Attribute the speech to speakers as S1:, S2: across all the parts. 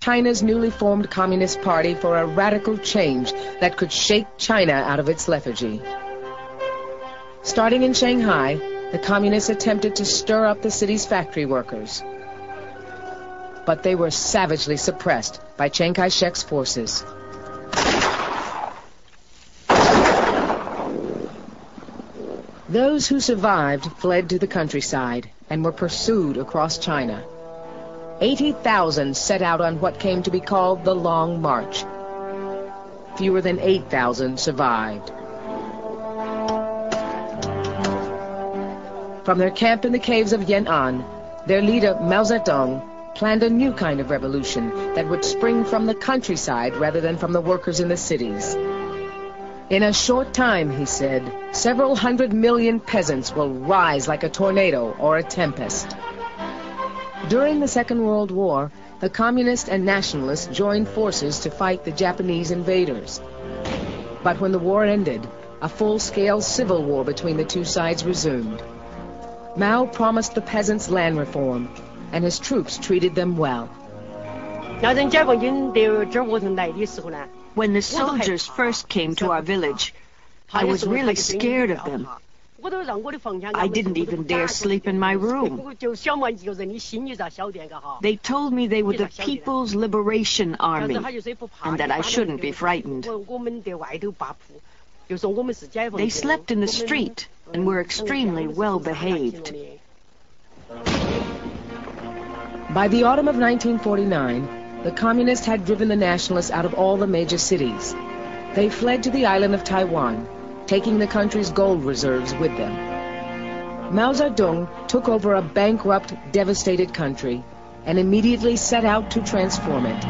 S1: China's newly formed Communist Party for a radical change that could shake China out of its lethargy. Starting in Shanghai, the Communists attempted to stir up the city's factory workers. But they were savagely suppressed by Chiang Kai-shek's forces. Those who survived fled to the countryside and were pursued across China. 80,000 set out on what came to be called the Long March. Fewer than 8,000 survived. From their camp in the caves of Yan'an, their leader Mao Zedong planned a new kind of revolution that would spring from the countryside rather than from the workers in the cities. In a short time, he said, several 100 million peasants will rise like a tornado or a tempest. During the Second World War, the Communists and Nationalists joined forces to fight the Japanese invaders. But when the war ended, a full-scale civil war between the two sides resumed. Mao promised the peasants land reform, and his troops treated them well.
S2: When the soldiers first came to our village, I was really scared of them. I didn't even dare sleep in my room. They told me they were the People's Liberation Army, and that I shouldn't be frightened. They slept in the street and were extremely well behaved.
S1: By the autumn of 1949, the Communists had driven the Nationalists out of all the major cities. They fled to the island of Taiwan, taking the country's gold reserves with them. Mao Zedong took over a bankrupt, devastated country and immediately set out to transform it.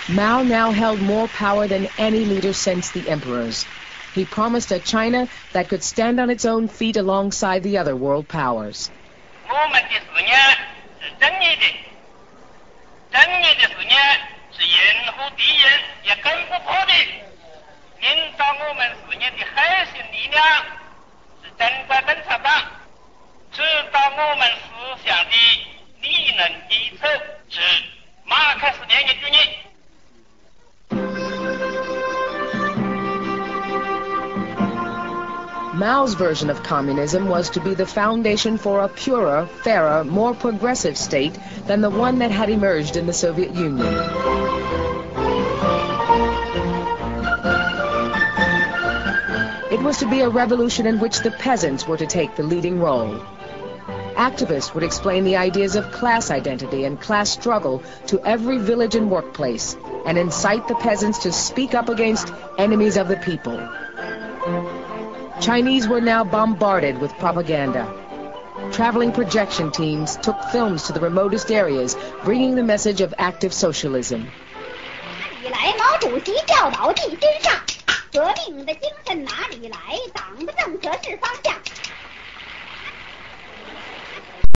S1: Mao now held more power than any leader since the emperors. He promised a China that could stand on its own feet alongside the other world powers. Mao's version of communism was to be the foundation for a purer, fairer, more progressive state than the one that had emerged in the Soviet Union. It was to be a revolution in which the peasants were to take the leading role. Activists would explain the ideas of class identity and class struggle to every village and workplace, and incite the peasants to speak up against enemies of the people. Chinese were now bombarded with propaganda. Traveling projection teams took films to the remotest areas, bringing the message of active socialism.